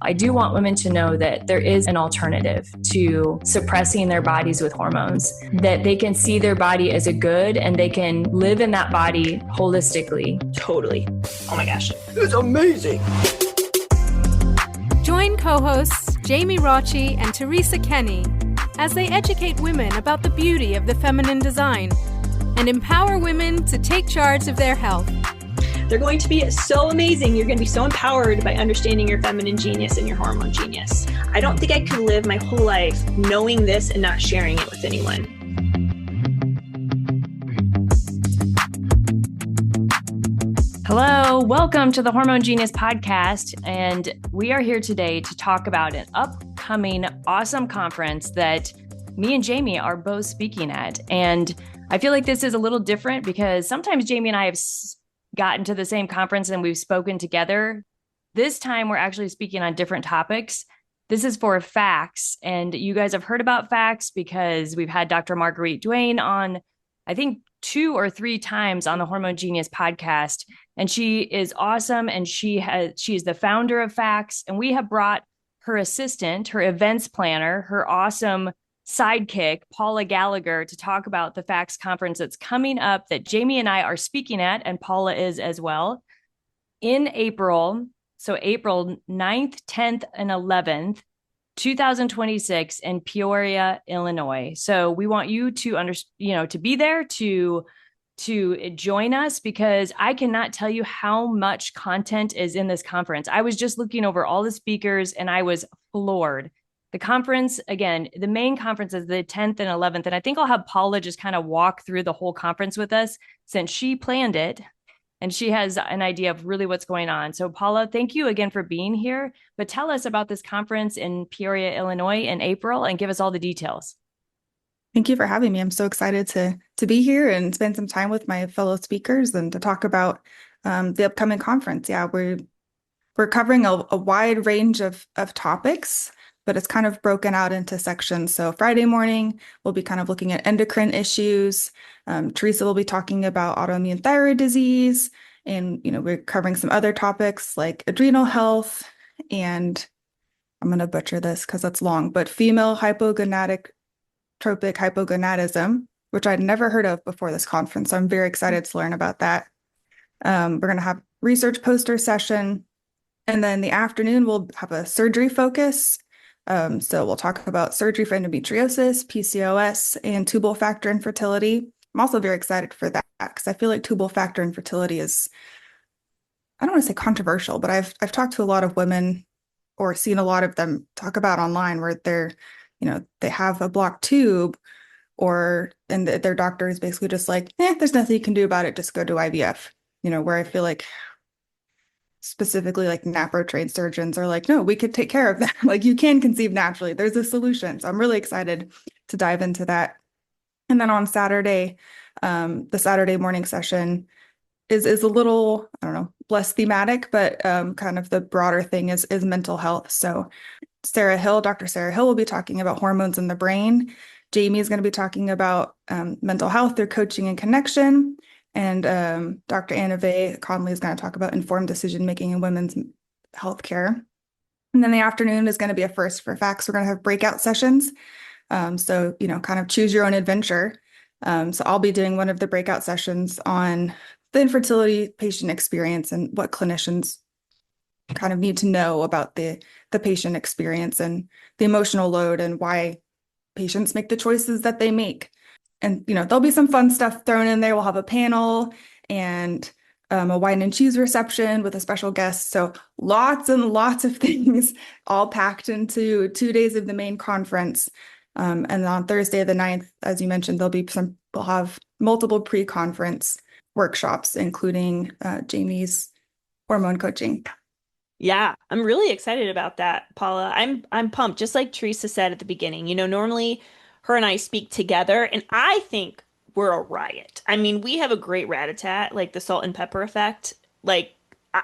I do want women to know that there is an alternative to suppressing their bodies with hormones, that they can see their body as a good and they can live in that body holistically. Totally. Oh my gosh. It's amazing. Join co-hosts Jamie Rocci and Teresa Kenny as they educate women about the beauty of the feminine design and empower women to take charge of their health. They're going to be so amazing. You're going to be so empowered by understanding your feminine genius and your hormone genius. I don't think I could live my whole life knowing this and not sharing it with anyone. Hello, welcome to the Hormone Genius Podcast. And we are here today to talk about an upcoming awesome conference that me and Jamie are both speaking at. And I feel like this is a little different because sometimes Jamie and I have gotten to the same conference and we've spoken together. This time we're actually speaking on different topics. This is for FACTS, and you guys have heard about FACTS because we've had Dr. Marguerite Duane on, I think 2 or 3 times on the Hormone Genius podcast, and she is awesome, and she's the founder of FACTS, and we have brought her assistant, her events planner, her awesome sidekick, Paula Gallagher, to talk about the FACTS conference that's coming up that Jamie and I are speaking at, and Paula is as well, in April. So April 9th, 10th, and 11th, 2026 in Peoria, Illinois. So we want you to to be there, to join us, because I cannot tell you how much content is in this conference. I was just looking over all the speakers and I was floored. The conference, again, the main conference is the 10th and 11th. And I think I'll have Paula just kind of walk through the whole conference with us since she planned it and she has an idea of really what's going on. So Paula, thank you again for being here. But tell us about this conference in Peoria, Illinois in April and give us all the details. Thank you for having me. I'm so excited to be here and spend some time with my fellow speakers and to talk about the upcoming conference. Yeah, we're covering a wide range of topics, but it's kind of broken out into sections. So Friday morning, we'll be kind of looking at endocrine issues. Teresa will be talking about autoimmune thyroid disease. And, we're covering some other topics like adrenal health. And I'm going to butcher this because it's long, but female hypogonadic tropic hypogonadism, which I'd never heard of before this conference. So I'm very excited to learn about that. We're going to have research poster session. And then the afternoon, we'll have a surgery focus. So we'll talk about surgery for endometriosis, PCOS, and tubal factor infertility. I'm also very excited for that because I feel like tubal factor infertility is, I don't want to say controversial, but I've talked to a lot of women or seen a lot of them talk about online where they have a blocked tube and their doctor is basically just like, there's nothing you can do about it. Just go to IVF, where I feel like specifically like NAPRO-trained surgeons are like, no, we could take care of that. Like you can conceive naturally. There's a solution. So I'm really excited to dive into that. And then on Saturday, the Saturday morning session is a little, I don't know, less thematic, but kind of the broader thing is mental health. So Dr. Sarah Hill will be talking about hormones in the brain. Jamie is going to be talking about mental health through coaching and connection. And Dr. Anna Vey Conley is going to talk about informed decision-making in women's healthcare. And then the afternoon is going to be a first for FACTS. We're going to have breakout sessions. So, kind of choose your own adventure. So I'll be doing one of the breakout sessions on the infertility patient experience and what clinicians kind of need to know about the patient experience and the emotional load and why patients make the choices that they make. And, there'll be some fun stuff thrown in there. We'll have a panel and a wine and cheese reception with a special guest. So lots and lots of things all packed into 2 days of the main conference. And then on Thursday, the 9th, as you mentioned, we'll have multiple pre-conference workshops, including Jamie's hormone coaching. Yeah, I'm really excited about that, Paula. I'm pumped. Just like Teresa said at the beginning, normally her and I speak together, and I think we're a riot. I mean, we have a great rat-a-tat, like the salt and pepper effect. Like,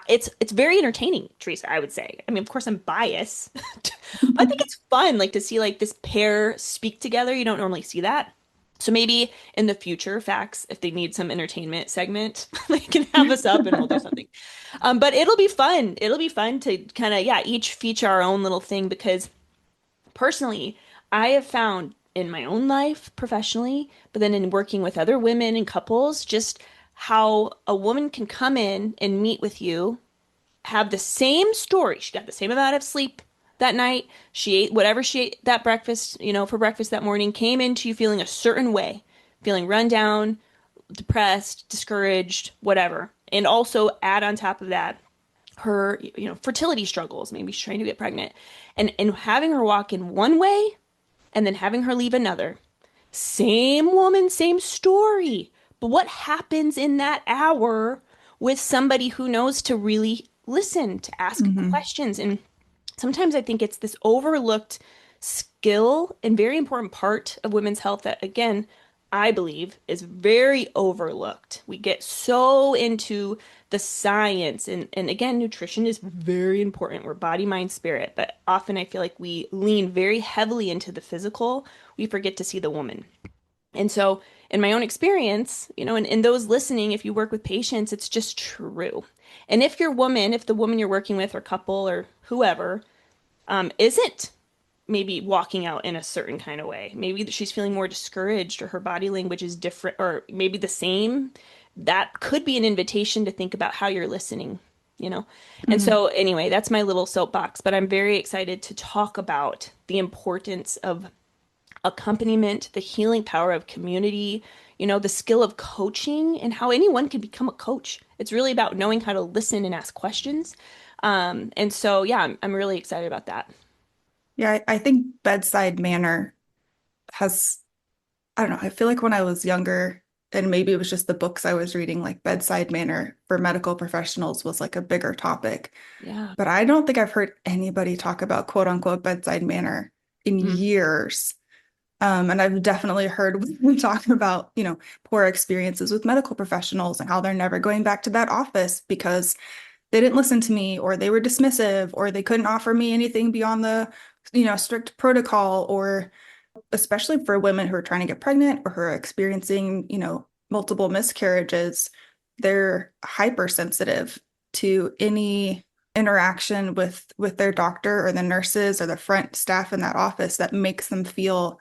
it's very entertaining, Teresa, I would say. I mean, of course, I'm biased. But I think it's fun, like, to see, like, this pair speak together. You don't normally see that. So maybe in the future, facts, if they need some entertainment segment, they can have us up and we'll do something. But it'll be fun. It'll be fun to kind of, yeah, each feature our own little thing because personally, I have found in my own life professionally, but then in working with other women and couples, just how a woman can come in and meet with you, have the same story. She got the same amount of sleep that night. She ate whatever she ate that breakfast, for breakfast that morning, came into you feeling a certain way, feeling run down, depressed, discouraged, whatever. And also add on top of that her, fertility struggles. Maybe she's trying to get pregnant. And having her walk in one way and then having her leave another. Same woman, same story. But what happens in that hour with somebody who knows to really listen, to ask questions? And sometimes I think it's this overlooked skill and very important part of women's health that, again, I believe is very overlooked. We get so into the science and again, nutrition is very important. We're body, mind, spirit, but often I feel like we lean very heavily into the physical. We forget to see the woman. And so in my own experience, and those listening, if you work with patients, it's just true. And if the woman you're working with or couple or whoever isn't maybe walking out in a certain kind of way, maybe she's feeling more discouraged or her body language is different or maybe the same, that could be an invitation to think about how you're listening, And so anyway, that's my little soapbox, but I'm very excited to talk about the importance of accompaniment, the healing power of community, the skill of coaching and how anyone can become a coach. It's really about knowing how to listen and ask questions. And so, yeah, I'm really excited about that. Yeah, I think bedside manner has, I don't know, I feel like when I was younger, and maybe it was just the books I was reading, like bedside manner for medical professionals was like a bigger topic. Yeah. But I don't think I've heard anybody talk about quote unquote bedside manner in years. And I've definitely heard women talk about, poor experiences with medical professionals and how they're never going back to that office because they didn't listen to me or they were dismissive or they couldn't offer me anything beyond the, strict protocol, or especially for women who are trying to get pregnant or who are experiencing, multiple miscarriages, they're hypersensitive to any interaction with their doctor or the nurses or the front staff in that office that makes them feel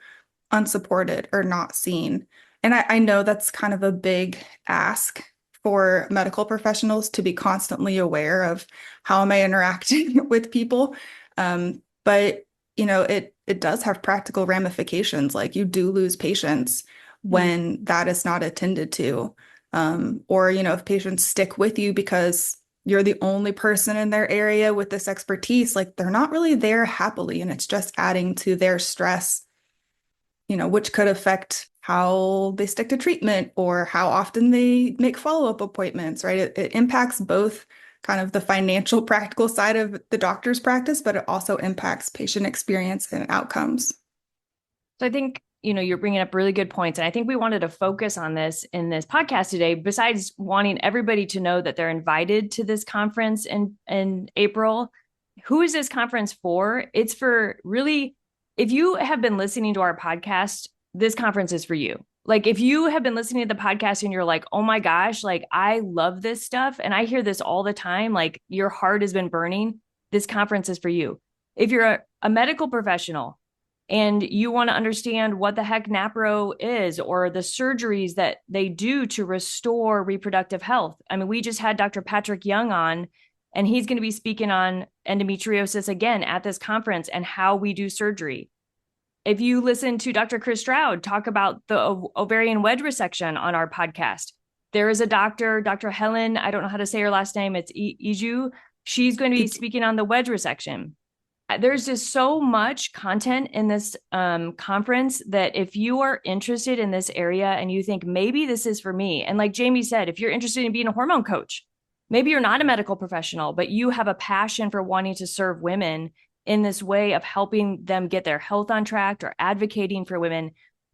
unsupported or not seen. And I know that's kind of a big ask for medical professionals to be constantly aware of how am I interacting with people. But it does have practical ramifications. Like you do lose patients when that is not attended to. Or, if patients stick with you because you're the only person in their area with this expertise, like they're not really there happily. And it's just adding to their stress, which could affect how they stick to treatment or how often they make follow-up appointments, right? It impacts both kind of the financial, practical side of the doctor's practice, but it also impacts patient experience and outcomes. So I think, you're bringing up really good points. And I think we wanted to focus on this in this podcast today, besides wanting everybody to know that they're invited to this conference in April. Who is this conference for? It's for really, if you have been listening to our podcast, this conference is for you. Like if you have been listening to the podcast and you're like, oh my gosh, like I love this stuff. And I hear this all the time, like your heart has been burning. This conference is for you. If you're a medical professional and you want to understand what the heck NAPRO is or the surgeries that they do to restore reproductive health. I mean, we just had Dr. Patrick Young on, and he's going to be speaking on endometriosis again at this conference and how we do surgery. If you listen to Dr. Chris Stroud talk about the ovarian wedge resection on our podcast, there is a Dr. Helen, I don't know how to say her last name, it's Iju. She's going to be speaking on the wedge resection. There's just so much content in this conference that if you are interested in this area and you think maybe this is for me, and like Jamie said, if you're interested in being a hormone coach, maybe you're not a medical professional, but you have a passion for wanting to serve women in this way of helping them get their health on track or advocating for women,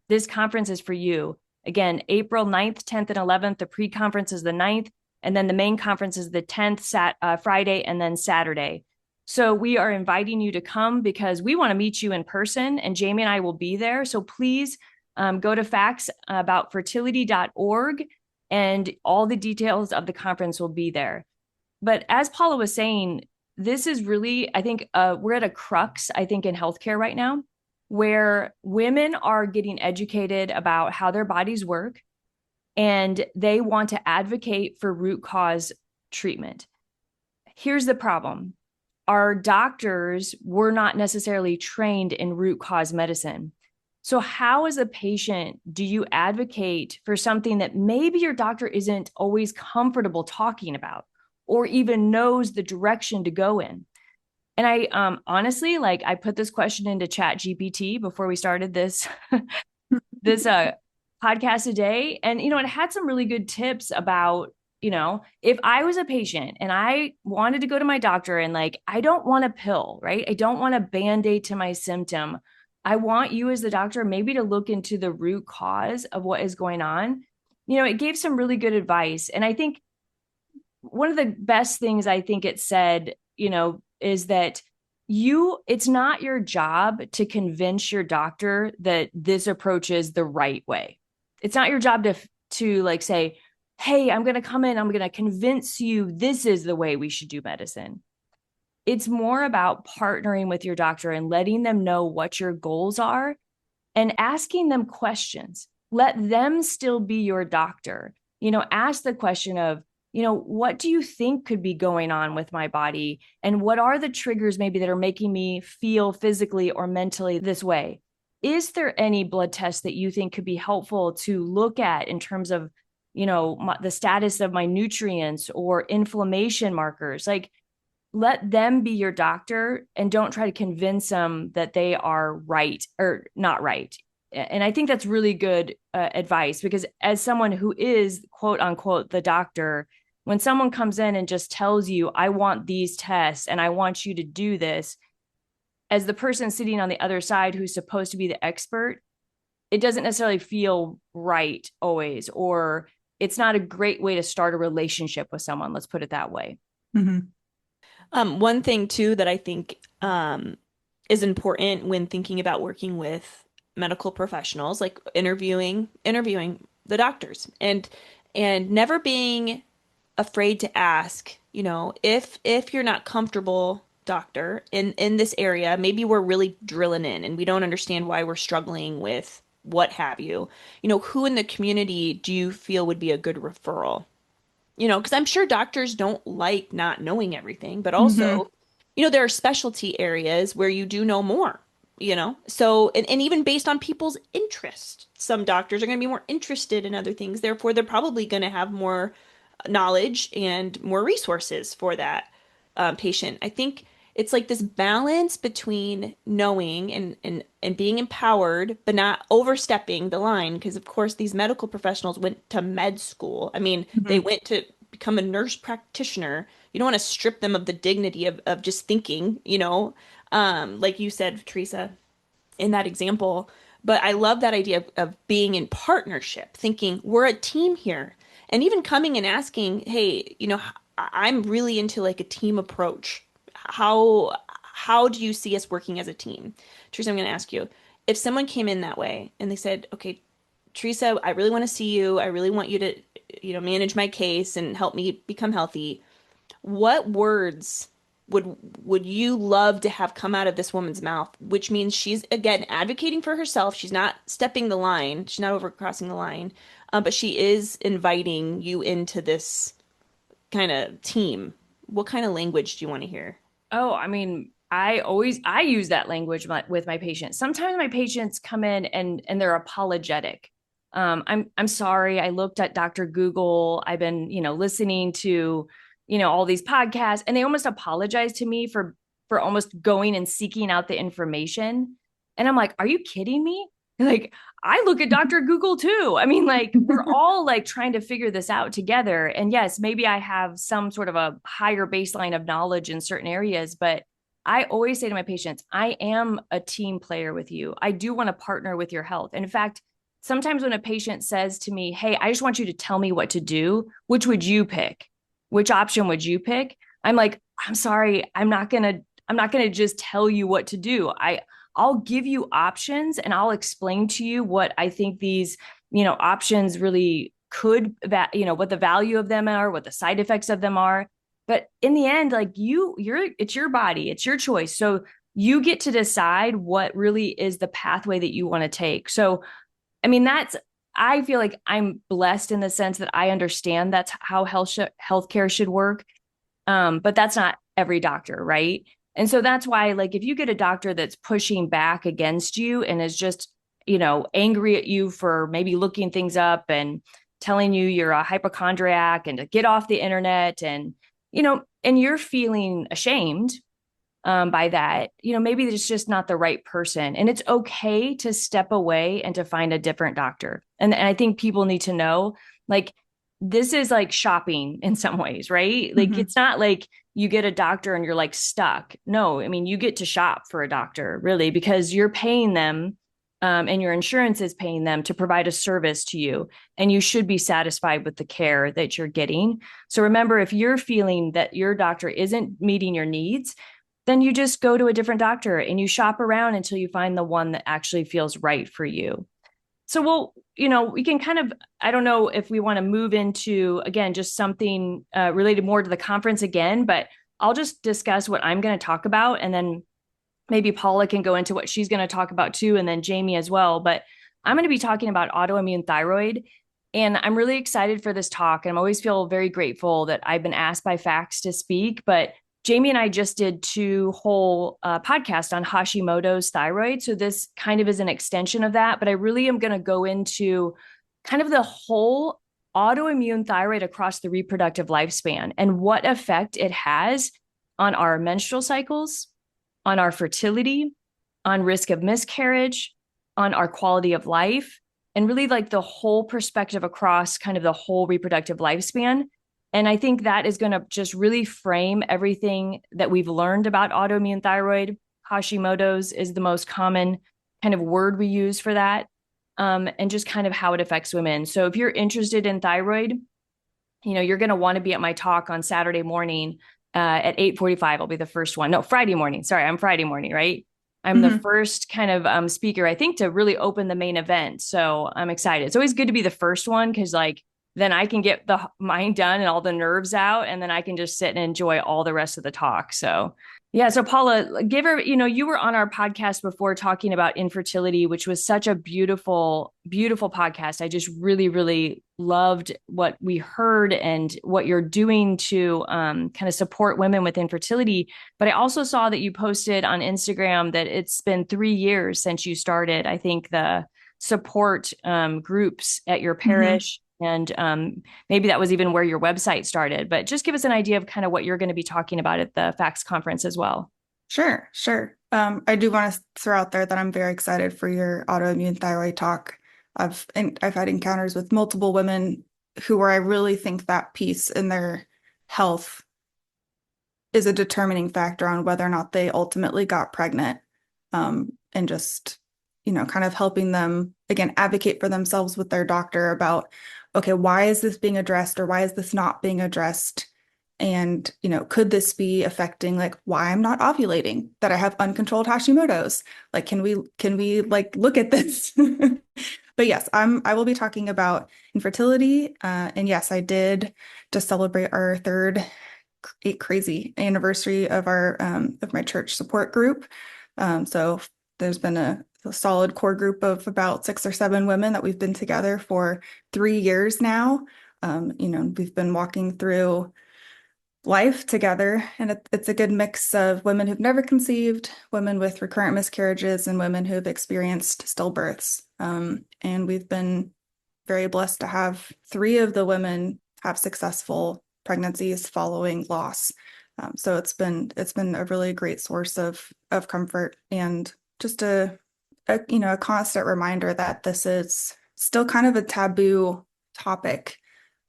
this conference is for you. Again, April 9th, 10th, and 11th, the pre-conference is the 9th, and then the main conference is the 10th, Friday, and then Saturday. So we are inviting you to come because we want to meet you in person, and Jamie and I will be there. So please Go to factsaboutfertility.org and all the details of the conference will be there. But as Paula was saying, this is really, I think we're at a crux, I think, in healthcare right now, where women are getting educated about how their bodies work and they want to advocate for root cause treatment. Here's the problem. Our doctors were not necessarily trained in root cause medicine. So how, as a patient, do you advocate for something that maybe your doctor isn't always comfortable talking about or even knows the direction to go in? And I honestly, like, I put this question into ChatGPT before we started this this podcast today, and it had some really good tips about, if I was a patient and I wanted to go to my doctor and like, I don't want a pill, right? I don't want a Band-Aid to my symptom. I want you as the doctor maybe to look into the root cause of what is going on. It gave some really good advice. And I think one of the best things I think it said, is that it's not your job to convince your doctor that this approach is the right way. It's not your job to like say, hey, I'm going to come in, I'm going to convince you this is the way we should do medicine. It's more about partnering with your doctor and letting them know what your goals are and asking them questions. Let them still be your doctor. Ask the question of, what do you think could be going on with my body? And what are the triggers maybe that are making me feel physically or mentally this way? Is there any blood test that you think could be helpful to look at in terms of, the status of my nutrients or inflammation markers? Like, let them be your doctor and don't try to convince them that they are right or not right. And I think that's really good advice, because as someone who is, quote unquote, the doctor, when someone comes in and just tells you, I want these tests and I want you to do this, as the person sitting on the other side who's supposed to be the expert, it doesn't necessarily feel right always, or it's not a great way to start a relationship with someone. Let's put it that way. Mm-hmm. One thing too that I think is important when thinking about working with medical professionals, like interviewing the doctors, and never being afraid to ask, if you're not comfortable, doctor, in this area, maybe we're really drilling in and we don't understand why we're struggling with what have you, who in the community do you feel would be a good referral? Because I'm sure doctors don't like not knowing everything, but also, there are specialty areas where you do know more, so, and even based on people's interest, some doctors are going to be more interested in other things. Therefore, they're probably going to have more knowledge and more resources for that patient. I think it's like this balance between knowing and being empowered, but not overstepping the line. Because of course, these medical professionals went to med school. I mean, they went to become a nurse practitioner. You don't want to strip them of the dignity of just thinking, like you said, Teresa, in that example. But I love that idea of being in partnership, thinking we're a team here. And even coming and asking, hey, I'm really into like a team approach. How do you see us working as a team? Teresa, I'm going to ask you, if someone came in that way and they said, okay, Teresa, I really want to see you. I really want you to, manage my case and help me become healthy. What words would you love to have come out of this woman's mouth? Which means she's, again, advocating for herself. She's not stepping the line. She's not overcrossing the line. But she is inviting you into this kind of team. What kind of language do you want to hear? Oh, I mean, I use that language with my patients. Sometimes my patients come in and they're apologetic. I'm sorry. I looked at Dr. Google. I've been, listening to, all these podcasts, and they almost apologize to me for almost going and seeking out the information. And I'm like, are you kidding me? Like, I look at Dr. Google too. I mean, like, we're all like trying to figure this out together. And yes, maybe I have some sort of a higher baseline of knowledge in certain areas, but I always say to my patients, I am a team player with you. I do want to partner with your health. And in fact, sometimes when a patient says to me, hey, I just want you to tell me what to do, which would you pick? Which option would you pick? I'm like, I'm sorry, I'm not gonna just tell you what to do. I'll give you options and I'll explain to you what I think these, options really could, what the value of them are, what the side effects of them are. But in the end, like it's your body, it's your choice. So you get to decide what really is the pathway that you want to take. So, I mean, I feel like I'm blessed in the sense that I understand that's how healthcare should work. But that's not every doctor, right? And so that's why, like, if you get a doctor that's pushing back against you and is just, angry at you for maybe looking things up and telling you you're a hypochondriac and to get off the internet and, and you're feeling ashamed by that, maybe it's just not the right person. And it's okay to step away and to find a different doctor. And I think people need to know, like, this is like shopping in some ways, right? Like, it's not like you get a doctor and you're like stuck. No, I mean, you get to shop for a doctor really because you're paying them and your insurance is paying them to provide a service to you. And you should be satisfied with the care that you're getting. So remember, if you're feeling that your doctor isn't meeting your needs, then you just go to a different doctor and you shop around until you find the one that actually feels right for you. So we can kind of, I don't know if we want to move into, again, just something related more to the conference again, but I'll just discuss what I'm going to talk about. And then maybe Paula can go into what she's going to talk about too. And then Jamie as well. But I'm going to be talking about autoimmune thyroid. And I'm really excited for this talk. And I always feel very grateful that I've been asked by FACTS to speak. But Jamie and I just did 2 whole podcasts on Hashimoto's thyroid. So this kind of is an extension of that. But I really am going to go into kind of the whole autoimmune thyroid across the reproductive lifespan and what effect it has on our menstrual cycles, on our fertility, on risk of miscarriage, on our quality of life, and really like the whole perspective across kind of the whole reproductive lifespan. And I think that is going to just really frame everything that we've learned about autoimmune thyroid. Hashimoto's is the most common kind of word we use for that, and just kind of how it affects women. So if you're interested in thyroid, you're going to want to be at my talk on Saturday morning at 8:45. I'll be the first one. No, Friday morning. Sorry, I'm Friday morning, right? I'm the first kind of speaker, I think, to really open the main event. So I'm excited. It's always good to be the first one because then I can get the mind done and all the nerves out, and then I can just sit and enjoy all the rest of the talk. So yeah. So Paula, give her, you were on our podcast before talking about infertility, which was such a beautiful, beautiful podcast. I just really, really loved what we heard and what you're doing to kind of support women with infertility. But I also saw that you posted on Instagram that it's been 3 years since you started, I think, the support groups at your parish. And maybe that was even where your website started, but just give us an idea of kind of what you're going to be talking about at the FACTS conference as well. Sure. I do want to throw out there that I'm very excited for your autoimmune thyroid talk. I've had encounters with multiple women where I really think that piece in their health is a determining factor on whether or not they ultimately got pregnant. And just, kind of helping them, again, advocate for themselves with their doctor about, okay, why is this being addressed or why is this not being addressed? And, could this be affecting like why I'm not ovulating, that I have uncontrolled Hashimoto's? Like, can we like look at this? But yes, I will be talking about infertility. And yes, I did just celebrate our 3rd crazy anniversary of our of my church support group. So there's been a solid core group of about 6 or 7 women that we've been together for 3 years now. We've been walking through life together, and it's a good mix of women who've never conceived, women with recurrent miscarriages, and women who've experienced stillbirths. And we've been very blessed to have 3 of the women have successful pregnancies following loss. So it's been a really great source of comfort and just a constant reminder that this is still kind of a taboo topic.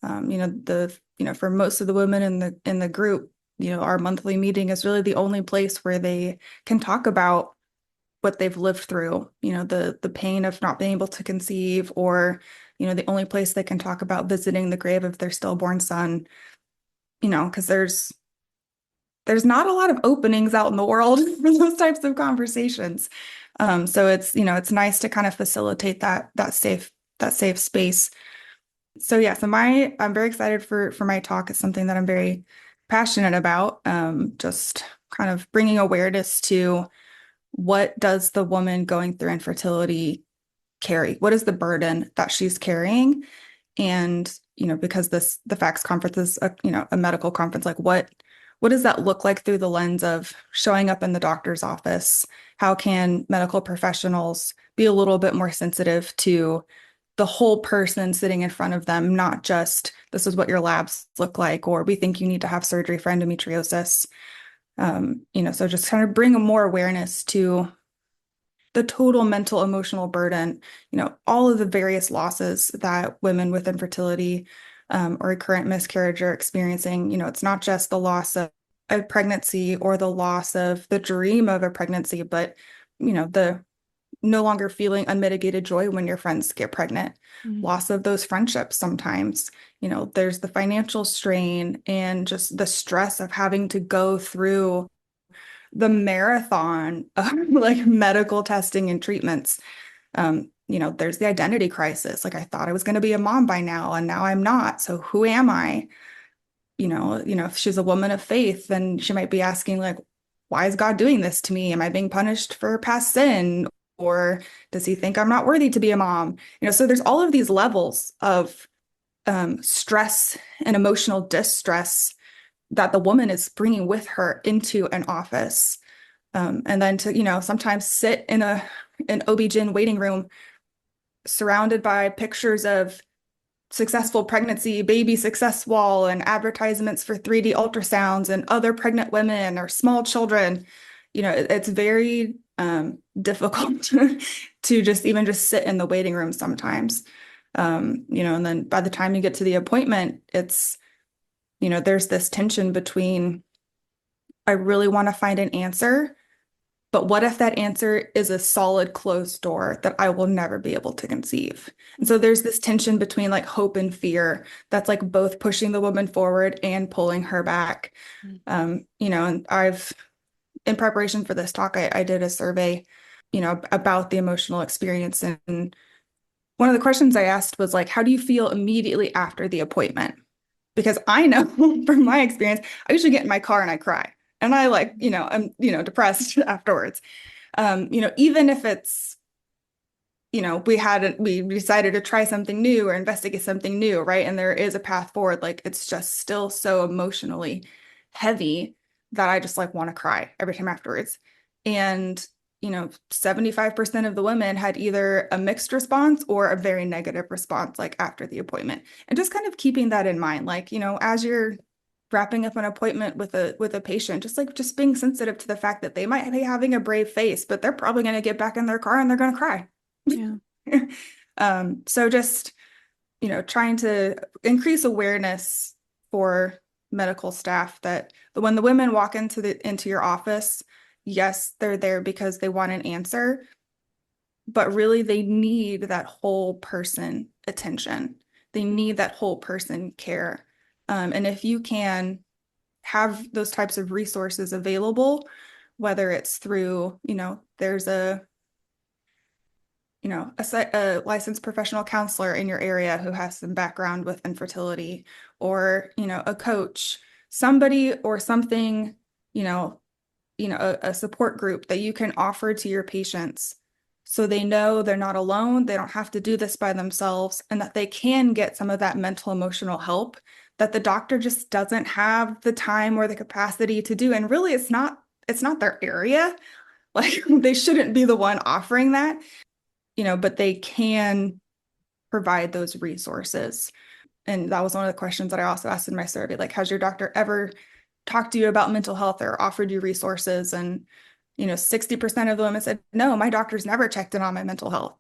For most of the women in the group, our monthly meeting is really the only place where they can talk about what they've lived through, the pain of not being able to conceive, or, the only place they can talk about visiting the grave of their stillborn son, because there's not a lot of openings out in the world for those types of conversations. So it's, it's nice to kind of facilitate that safe space. So yeah, I'm very excited for my talk. It's something that I'm very passionate about. Just kind of bringing awareness to what does the woman going through infertility carry? What is the burden that she's carrying? And, because the FACTS conference is a medical conference, like what does that look like through the lens of showing up in the doctor's office? How can medical professionals be a little bit more sensitive to the whole person sitting in front of them, not just this is what your labs look like, or we think you need to have surgery for endometriosis. So just kind of bring more awareness to the total mental emotional burden, all of the various losses that women with infertility or recurrent miscarriage are experiencing. It's not just the loss of a pregnancy or the loss of the dream of a pregnancy, but the no longer feeling unmitigated joy when your friends get pregnant, loss of those friendships sometimes. There's the financial strain and just the stress of having to go through the marathon of like medical testing and treatments. There's the identity crisis. Like I thought I was going to be a mom by now, and now I'm not. So who am I? If she's a woman of faith, then she might be asking like, why is God doing this to me? Am I being punished for past sin? Or does he think I'm not worthy to be a mom? So there's all of these levels of stress and emotional distress that the woman is bringing with her into an office. And then to, sometimes sit in an OB-GYN waiting room surrounded by pictures of successful pregnancy, baby success wall, and advertisements for 3D ultrasounds and other pregnant women or small children. It's very difficult to just sit in the waiting room sometimes. And then by the time you get to the appointment, it's, there's this tension between, I really want to find an answer, but what if that answer is a solid closed door that I will never be able to conceive? And so there's this tension between like hope and fear that's like both pushing the woman forward and pulling her back. And in preparation for this talk, I did a survey, about the emotional experience. And one of the questions I asked was like, how do you feel immediately after the appointment? Because I know from my experience, I usually get in my car and I cry. And I I'm, depressed afterwards. Even if it's, we decided to try something new or investigate something new, right? And there is a path forward, like it's just still so emotionally heavy that I just like want to cry every time afterwards. And, 75% of the women had either a mixed response or a very negative response, like after the appointment. And just kind of keeping that in mind, like, as you're wrapping up an appointment with a patient, just being sensitive to the fact that they might be having a brave face, but they're probably going to get back in their car and they're going to cry. Yeah. So just, trying to increase awareness for medical staff that when the women walk into your office, yes, they're there because they want an answer, but really they need that whole person attention. They need that whole person care. And if you can have those types of resources available, whether it's through, there's a licensed professional counselor in your area who has some background with infertility, or, a coach, somebody or something, a support group that you can offer to your patients so they know they're not alone, they don't have to do this by themselves, and that they can get some of that mental emotional help that the doctor just doesn't have the time or the capacity to do. And really, it's not their area. Like they shouldn't be the one offering that, but they can provide those resources. And that was one of the questions that I also asked in my survey, like, has your doctor ever talked to you about mental health or offered you resources? And 60% of the women said, no, my doctor's never checked in on my mental health.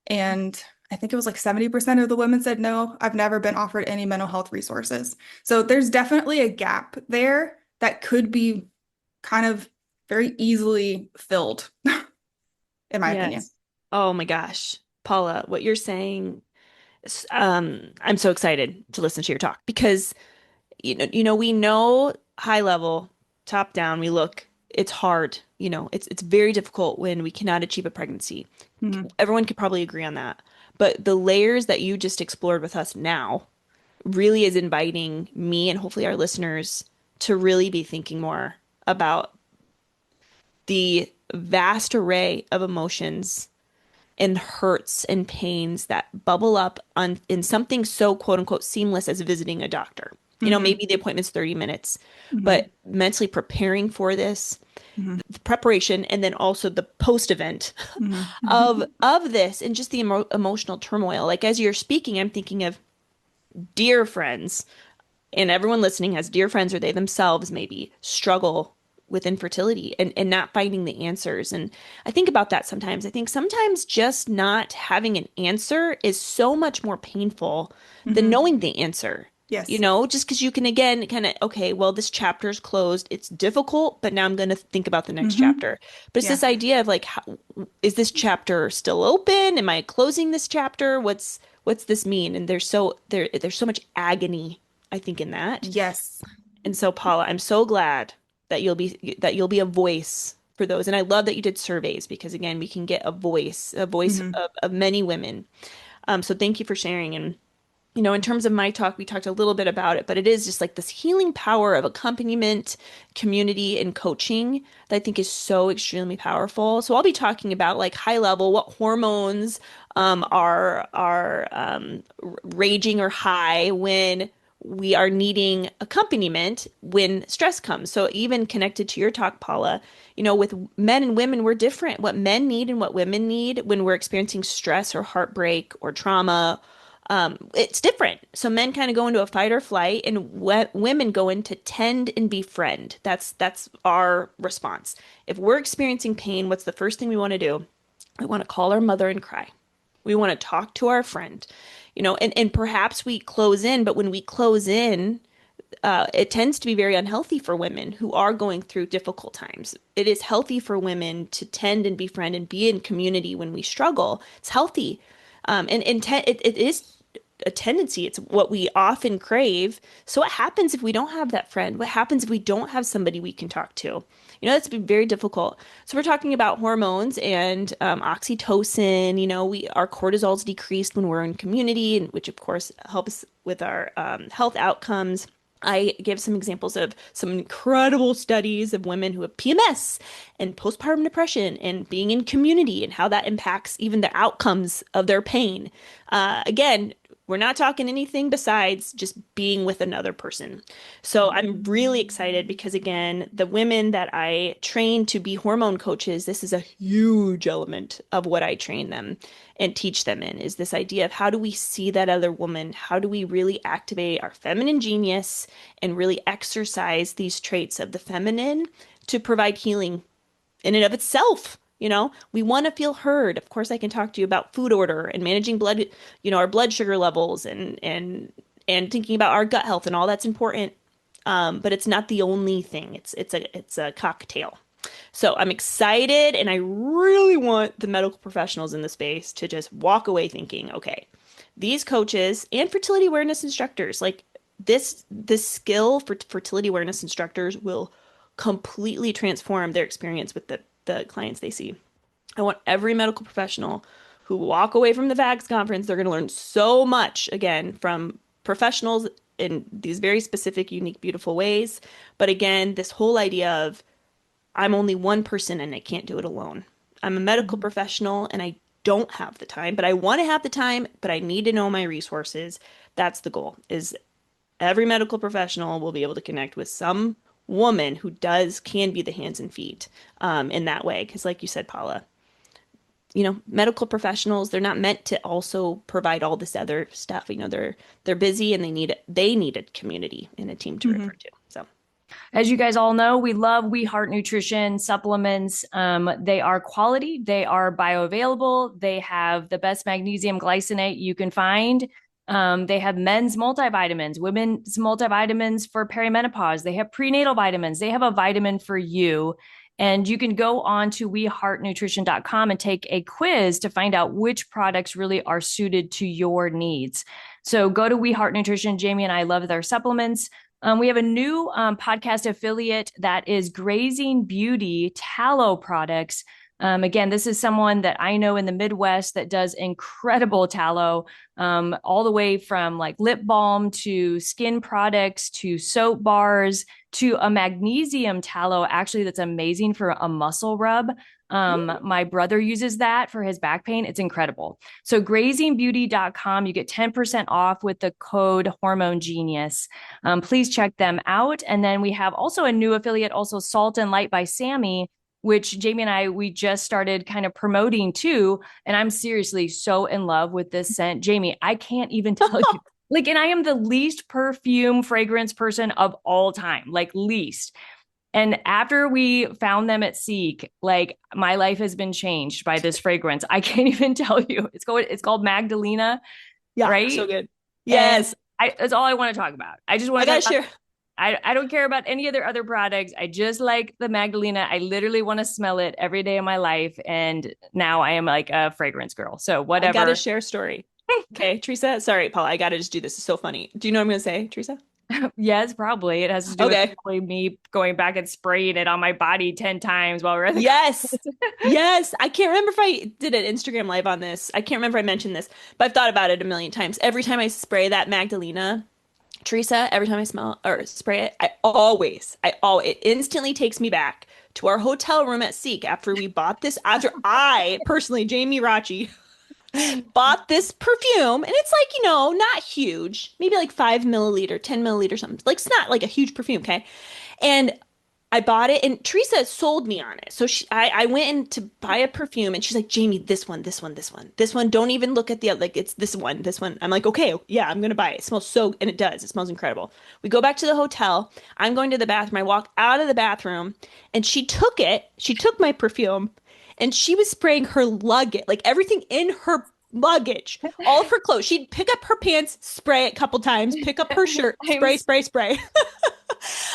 And I think it was like 70% of the women said, no, I've never been offered any mental health resources. So there's definitely a gap there that could be kind of very easily filled, in my opinion. Oh my gosh, Paula, what you're saying, I'm so excited to listen to your talk because we know high level, top down, we look it's hard, it's very difficult when we cannot achieve a pregnancy. Everyone could probably agree on that. But the layers that you just explored with us now really is inviting me and hopefully our listeners to really be thinking more about the vast array of emotions and hurts and pains that bubble up in something so quote unquote seamless as visiting a doctor. Maybe the appointment's 30 minutes, but mentally preparing for this, the preparation, and then also the post-event of this, and just the emotional turmoil. Like as you're speaking, I'm thinking of dear friends, and everyone listening has dear friends, or they themselves maybe struggle with infertility and not finding the answers. And I think about that sometimes. I think sometimes just not having an answer is so much more painful than knowing the answer. Yes. Just because you can, again, kind of, okay, well, this chapter is closed. It's difficult, but now I'm going to think about the next chapter. But it's this idea of like, is this chapter still open? Am I closing this chapter? What's this mean? And there's so much agony, I think, in that. Yes. And so, Paula, I'm so glad that you'll be a voice for those. And I love that you did surveys because, again, we can get a voice of many women. So thank you for sharing. And in terms of my talk, we talked a little bit about it, but it is just like this healing power of accompaniment, community, and coaching that I think is so extremely powerful. So I'll be talking about like high level, what hormones are raging or high when we are needing accompaniment when stress comes. So even connected to your talk, Paula, with men and women, we're different. What men need and what women need when we're experiencing stress or heartbreak or trauma, it's different. So men kind of go into a fight or flight, and women go into tend and befriend. That's our response. If we're experiencing pain, what's the first thing we want to do? We want to call our mother and cry. We want to talk to our friend, and perhaps we close in, but when we close in, it tends to be very unhealthy for women who are going through difficult times. It is healthy for women to tend and befriend and be in community when we struggle. It's healthy. It is a tendency. It's what we often crave. So what happens if we don't have that friend? What happens if we don't have somebody we can talk to? That's been very difficult. So we're talking about hormones and oxytocin. Our cortisol is decreased when we're in community, and which of course helps with our health outcomes. I give some examples of some incredible studies of women who have PMS and postpartum depression and being in community and how that impacts even the outcomes of their pain. Again, we're not talking anything besides just being with another person. So I'm really excited because, again, the women that I train to be hormone coaches, this is a huge element of what I train them and teach them in, is this idea of how do we see that other woman? How do we really activate our feminine genius and really exercise these traits of the feminine to provide healing in and of itself? We want to feel heard. Of course, I can talk to you about food order and managing blood, our blood sugar levels and thinking about our gut health, and all that's important. But it's not the only thing. It's a cocktail. So I'm excited, and I really want the medical professionals in the space to just walk away thinking, okay, these coaches and fertility awareness instructors, like this skill for fertility awareness instructors will completely transform their experience with the clients they see. I want every medical professional who walk away from the FACTS conference, they're going to learn so much, again, from professionals in these very specific, unique, beautiful ways. But again, this whole idea of I'm only one person and I can't do it alone. I'm a medical professional and I don't have the time, but I want to have the time, but I need to know my resources. That's the goal, is every medical professional will be able to connect with some woman who can be the hands and feet in that way. Because like you said, Paula, medical professionals, they're not meant to also provide all this other stuff. They're busy and they need a community and a team to refer to. So as you guys all know, we love We Heart Nutrition supplements. They are quality. They are bioavailable. They have the best magnesium glycinate you can find. They have men's multivitamins, women's multivitamins for perimenopause. They have prenatal vitamins. They have a vitamin for you. And you can go on to weheartnutrition.com and take a quiz to find out which products really are suited to your needs. So go to We Heart Nutrition. Jamie and I love their supplements. We have a new podcast affiliate that is Grazing Beauty Tallow Products. Again, this is someone that I know in the Midwest that does incredible tallow, all the way from like lip balm to skin products to soap bars to a magnesium tallow, actually, that's amazing for a muscle rub. My brother uses that for his back pain. It's incredible. So grazingbeauty.com, you get 10% off with the code Hormone Genius. Please check them out. And then we have also a new affiliate, also Salt and Light by Sammy, which Jamie and we just started kind of promoting too. And I'm seriously so in love with this scent. Jamie, I can't even tell you. Like, and I am the least perfume fragrance person of all time, like least. And after we found them at Seek, like my life has been changed by this fragrance. I can't even tell you. It's called Magdalena. Yeah, right? so good. Yes. That's all I want to talk about. I just want to share. I don't care about any other products. I just like the Magdalena. I literally want to smell it every day of my life. And now I am like a fragrance girl. So whatever. I got to share a story. Okay, Teresa. Sorry, Paula. I got to just do this. It's so funny. Do you know what I'm going to say, Teresa? Yes, probably. It has to do with probably me going back and spraying it on my body 10 times while we're at the Yes. Yes. I can't remember if I did an Instagram live on this. I can't remember if I mentioned this, but I've thought about it a million times. Every time I spray that Magdalena, Teresa, every time I smell or spray it, it instantly takes me back to our hotel room at Seek after we bought this, after I personally, Jamie Rachi, bought this perfume, and it's like, not huge, maybe like 5 milliliter, 10 milliliter, something. Like, it's not like a huge perfume, okay? And I bought it, and Teresa sold me on it. So I went in to buy a perfume, and she's like, Jamie, this one. Don't even look at the other, like, it's this one. I'm like, okay, yeah, I'm going to buy it. It smells and it does. It smells incredible. We go back to the hotel. I'm going to the bathroom. I walk out of the bathroom, and she took my perfume, and she was spraying her luggage, like everything in her luggage, all of her clothes. She'd pick up her pants, spray it a couple times, pick up her shirt, spray.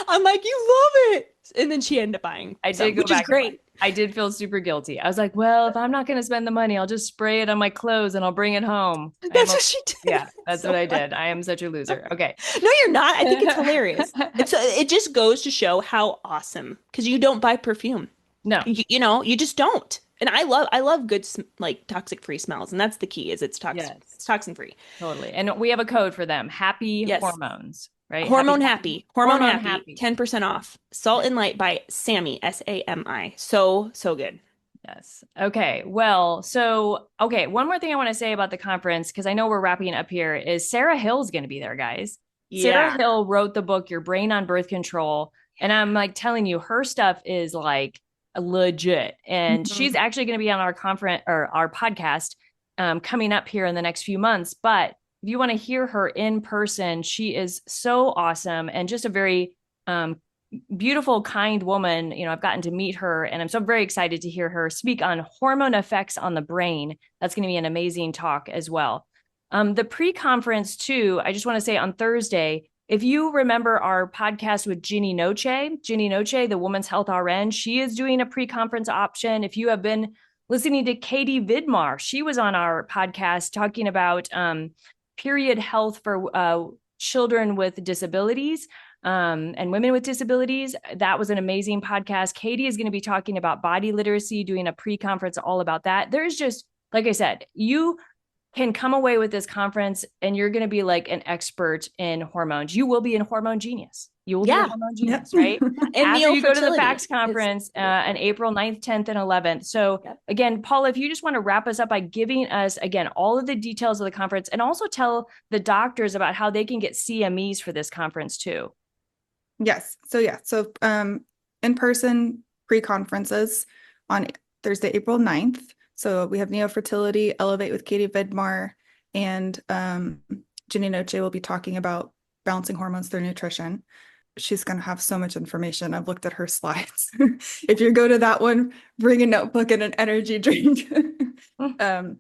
I'm like, you love it. And then she ended up buying. I did go back. Great. I did feel super guilty. I was like, well, if I'm not going to spend the money, I'll just spray it on my clothes and I'll bring it home. That's what she did. Yeah, that's what I did. I am such a loser. Okay. No, you're not. I think it's hilarious. It just goes to show how awesome, because you don't buy perfume. No, you just don't. And I love good, like, toxic free smells. And that's the key, is it's toxic. Yes. It's toxin free. Totally. And we have a code for them. Happy Hormones. Right? Hormone Happy. 10% off. Salt and Light by Sammy, Sami. So good. Yes. Okay. Well, one more thing I want to say about the conference, because I know we're wrapping up here, is Sarah Hill's going to be there, guys. Yeah. Sarah Hill wrote the book, Your Brain on Birth Control. And I'm like telling you, her stuff is like legit. And she's actually going to be on our conference or our podcast coming up here in the next few months. But if you want to hear her in person, she is so awesome and just a very beautiful, kind woman. I've gotten to meet her, and I'm so very excited to hear her speak on hormone effects on the brain. That's going to be an amazing talk as well. The pre-conference too, I just want to say on Thursday, if you remember our podcast with Ginny Noche, the Women's Health RN, she is doing a pre-conference option. If you have been listening to Katie Vidmar, she was on our podcast talking about period health for children with disabilities and women with disabilities. That was an amazing podcast. Katie is going to be talking about body literacy, doing a pre-conference all about that. There's just, like I said, you can come away with this conference and you're going to be like an expert in hormones. You will be in Hormone Genius. You will be a Hormone Genius, right? And after you go to the FACTS conference on April 9th, 10th, and 11th. So again, Paula, if you just want to wrap us up by giving us, again, all of the details of the conference, and also tell the doctors about how they can get CMEs for this conference too. Yes. So in-person pre-conferences on Thursday, April 9th. So we have Neo-Fertility, Elevate with Katie Vidmar, and Ginny Noche will be talking about balancing hormones through nutrition. She's going to have so much information. I've looked at her slides. If you go to that one, bring a notebook and an energy drink. And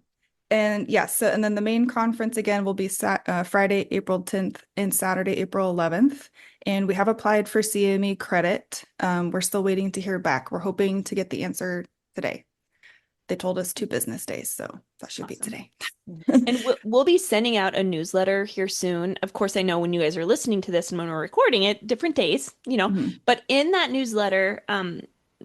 then the main conference again will be Friday, April 10th and Saturday, April 11th. And we have applied for CME credit. We're still waiting to hear back. We're hoping to get the answer today. they told us 2 business days. So that should be today. And we'll be sending out a newsletter here soon. Of course, I know when you guys are listening to this and when we're recording it, different days, but in that newsletter,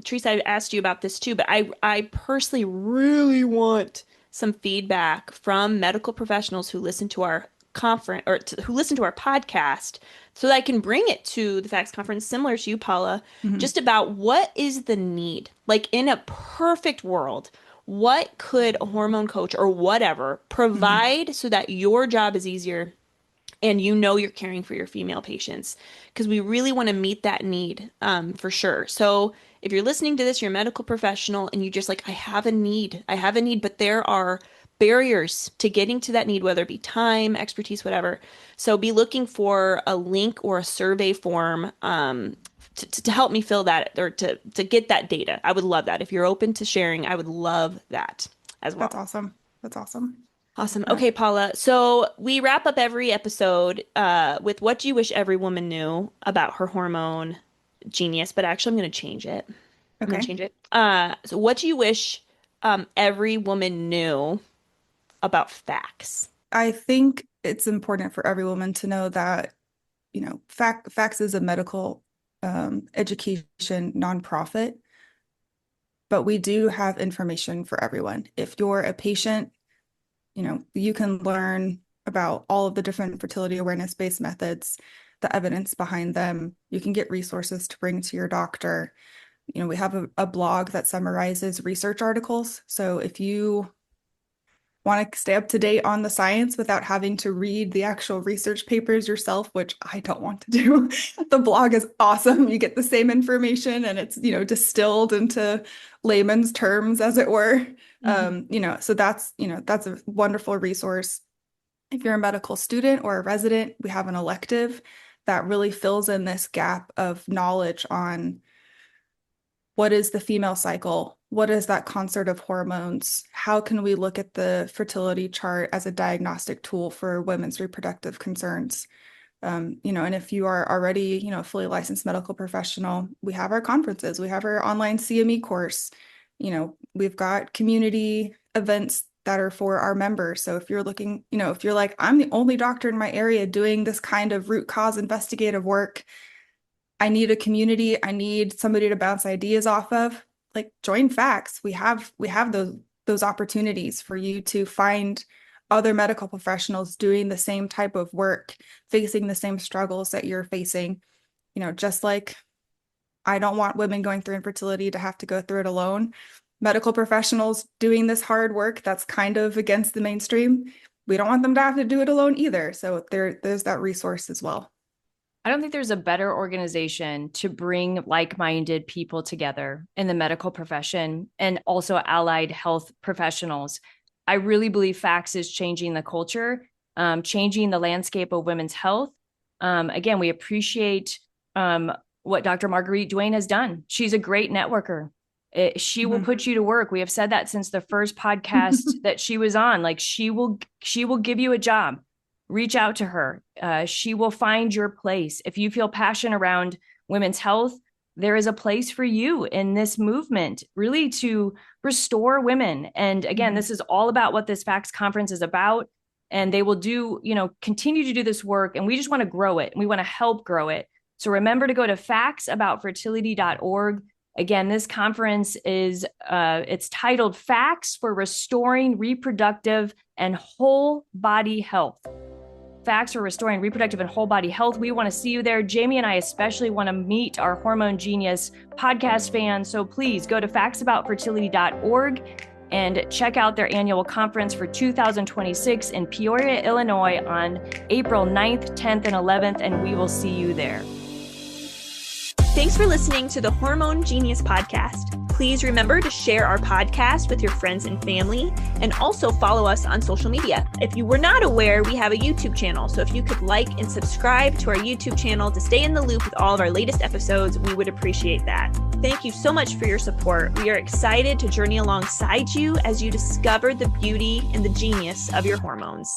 Teresa, I asked you about this too, but I personally really want some feedback from medical professionals who listen to our conference or who listen to our podcast so that I can bring it to the FACTS conference, similar to you, Paula, just about what is the need? Like in a perfect world, what could a hormone coach or whatever provide so that your job is easier and you're caring for your female patients? Because we really want to meet that need for sure. So if you're listening to this, you're a medical professional and you just like, I have a need, but there are barriers to getting to that need, whether it be time, expertise, whatever. So be looking for a link or a survey form to help me fill that or to get that data. I would love that. If you're open to sharing, I would love that as well. That's awesome. Awesome. Okay, Paula. So we wrap up every episode with what do you wish every woman knew about her hormone genius, but actually I'm going to change it. I'm going to change it. So what do you wish every woman knew about FACTS? I think it's important for every woman to know that, FACTS is a medical education nonprofit, but we do have information for everyone. If you're a patient, you can learn about all of the different fertility awareness-based methods, the evidence behind them. You can get resources to bring to your doctor. We have a blog that summarizes research articles. So if you want to stay up to date on the science without having to read the actual research papers yourself, which I don't want to do, the blog is awesome. You get the same information and it's, distilled into layman's terms, as it were. So that's a wonderful resource. If you're a medical student or a resident, we have an elective that really fills in this gap of knowledge on what is the female cycle? What is that concert of hormones? How can we look at the fertility chart as a diagnostic tool for women's reproductive concerns? And if you are already, a fully licensed medical professional, we have our conferences, we have our online CME course, we've got community events that are for our members. So if you're looking, if you're like, I'm the only doctor in my area doing this kind of root cause investigative work, I need a community, I need somebody to bounce ideas off of, like join FACTS. We have those opportunities for you to find other medical professionals doing the same type of work, facing the same struggles that you're facing. Just like I don't want women going through infertility to have to go through it alone. Medical professionals doing this hard work that's kind of against the mainstream, we don't want them to have to do it alone either. So there's that resource as well. I don't think there's a better organization to bring like-minded people together in the medical profession and also allied health professionals. I really believe FACTS is changing the culture, changing the landscape of women's health. Again, we appreciate what Dr. Marguerite Duane has done. She's a great networker. She will put you to work. We have said that since the first podcast that she was on. Like she will give you a job. Reach out to her. She will find your place. If you feel passion around women's health, there is a place for you in this movement, really to restore women. And again, this is all about what this FACTS conference is about. And they will continue to do this work. And we just want to grow it. We want to help grow it. So remember to go to factsaboutfertility.org. Again, this conference is, it's titled FACTS for Restoring Reproductive and Whole-Body Health. FACTS for Restoring Reproductive and Whole-Body Health. We want to see you there. Jamie and I especially want to meet our Hormone Genius podcast fans. So please go to factsaboutfertility.org and check out their annual conference for 2026 in Peoria, Illinois on April 9th, 10th, and 11th, and we will see you there. Thanks for listening to the Hormone Genius Podcast. Please remember to share our podcast with your friends and family, and also follow us on social media. If you were not aware, we have a YouTube channel, so if you could like and subscribe to our YouTube channel to stay in the loop with all of our latest episodes, we would appreciate that. Thank you so much for your support. We are excited to journey alongside you as you discover the beauty and the genius of your hormones.